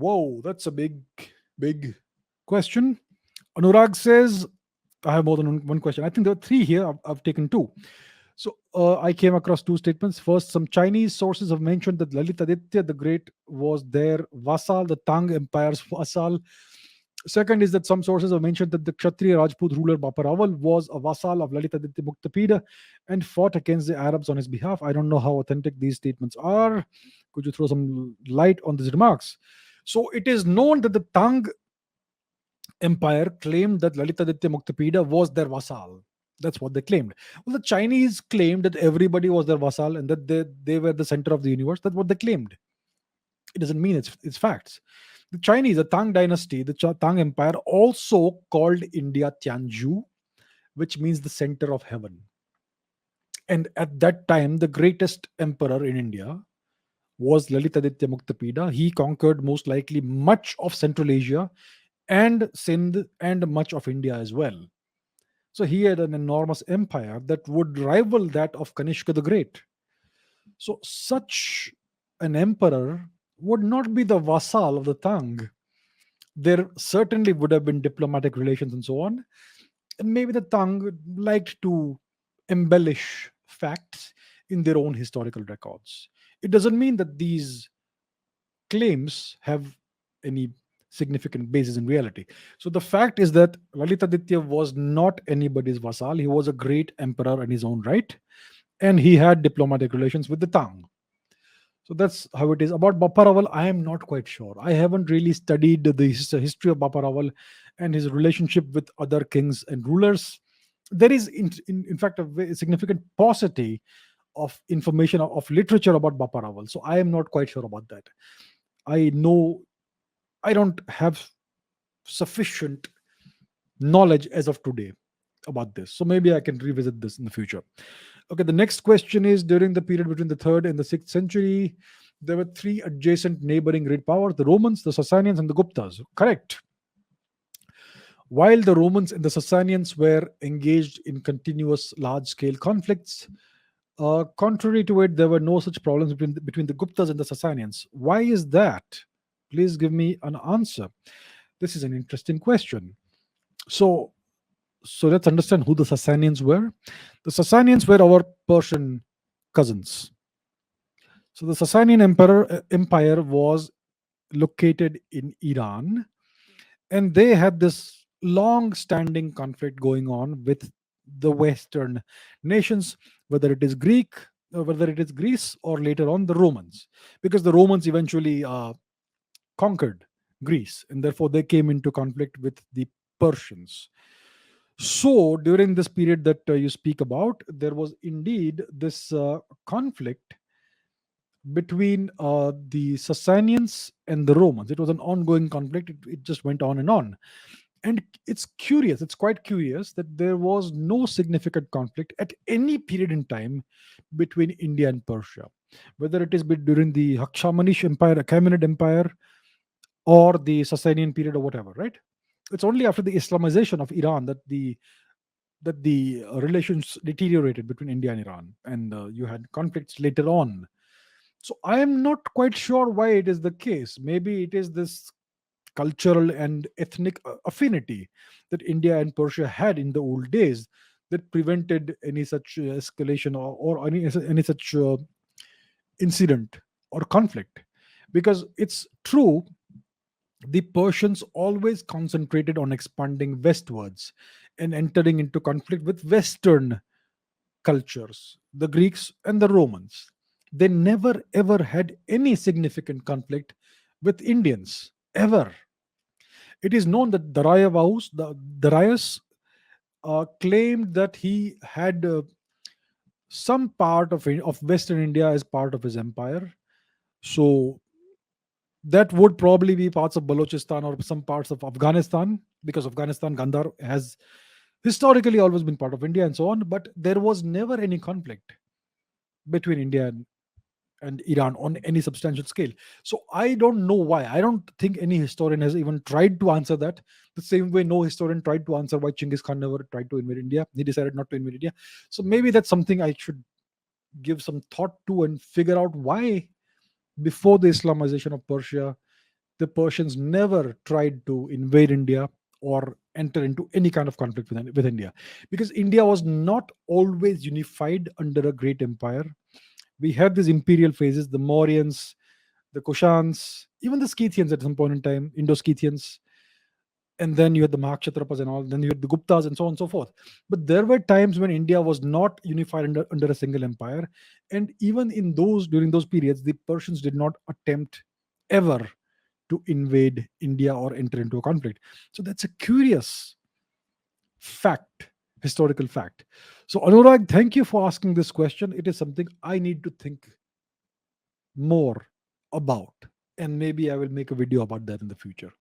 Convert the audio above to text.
Whoa, that's a big question. Anurag says, I have more than one question. I think there are three here. I've taken two. So I came across two statements. First, some Chinese sources have mentioned that Lalitaditya the Great was their vassal, the Tang Empire's vassal. Second is that some sources have mentioned that the Kshatriya Rajput ruler Bapar Rawal was a vassal of Lalitaditya Muktapida and fought against the Arabs on his behalf. I don't know how authentic these statements are. Could you throw some light on these remarks? So it is known that the Tang Empire claimed that Lalitaditya Muktapida was their vassal. That's what they claimed. Well, the Chinese claimed that everybody was their vassal and that they were the center of the universe. That's what they claimed. It doesn't mean it's facts. The Chinese, the Tang dynasty, the Tang Empire also called India Tianju, which means the center of heaven. And at that time, the greatest emperor in India was Lalitaditya Muktapida. He conquered most likely much of Central Asia and Sindh and much of India as well. So he had an enormous empire that would rival that of Kanishka the Great. So such an emperor would not be the vassal of the Tang. There certainly would have been diplomatic relations and so on. And maybe the Tang liked to embellish facts in their own historical records. It doesn't mean that these claims have any significant basis in reality. So the fact is that Lalitaditya was not anybody's vassal. He was a great emperor in his own right, and he had diplomatic relations with the Tang. So that's how it is. About Bappa Rawal, I am not quite sure. I haven't really studied the history of Bappa Rawal and his relationship with other kings and rulers. There is, in fact, a very significant paucity of information of literature about Bappa Rawal. So I am not quite sure about that. I know I don't have sufficient knowledge as of today about this. So maybe I can revisit this in the future. Okay, the next question is, during the period between the 3rd and the 6th century, there were three adjacent neighboring great powers: the Romans, the Sasanians, and the Guptas. Correct. While the Romans and the Sasanians were engaged in continuous large scale conflicts, contrary to it, there were no such problems between the Guptas and the Sasanians. Why is that? Please give me an answer. This is an interesting question. So let's understand who the Sasanians were. The Sasanians were our Persian cousins. So the Sasanian empire was located in Iran, and they had this long-standing conflict going on with the Western nations, whether it is whether it is Greece, or later on the Romans, because the Romans eventually conquered Greece, and therefore they came into conflict with the Persians. So during this period that you speak about, there was indeed this conflict between the Sasanians and the Romans. It was an ongoing conflict. It just went on and on. And it's curious, it's quite curious that there was no significant conflict at any period in time between India and Persia, whether it is during the Hakshamanish Empire, Achaemenid Empire, or the Sasanian period, or whatever, right? It's only after the Islamization of Iran that the relations deteriorated between India and Iran, and you had conflicts later on. So I am not quite sure why it is the case. Maybe it is this cultural and ethnic affinity that India and Persia had in the old days that prevented any such escalation, or any such incident or conflict. Because it's true, the Persians always concentrated on expanding westwards and entering into conflict with Western cultures, the Greeks and the Romans. They never ever had any significant conflict with Indians, ever. It is known that Darius claimed that he had some part of Western India as part of his empire. So that would probably be parts of Balochistan or some parts of Afghanistan, because Afghanistan, Gandhar, has historically always been part of India and so on. But there was never any conflict between India and Iran on any substantial scale. So I don't know why. I don't think any historian has even tried to answer that. The same way no historian tried to answer why Genghis Khan never tried to invade India. He decided not to invade India. So maybe that's something I should give some thought to and figure out why, before the Islamization of Persia, the Persians never tried to invade India or enter into any kind of conflict with India, because India was not always unified under a great empire. We had these imperial phases, the Mauryans, the Kushans, even the Scythians at some point in time, Indo-Scythians, and then you had the Mahakshatrapas and all, then you had the Guptas and so on and so forth. But there were times when India was not unified under a single empire, and even in those during those periods, the Persians did not attempt ever to invade India or enter into a conflict. So that's a curious fact, historical fact. So Anurag, thank you for asking this question. It is something I need to think more about, and maybe I will make a video about that in the future.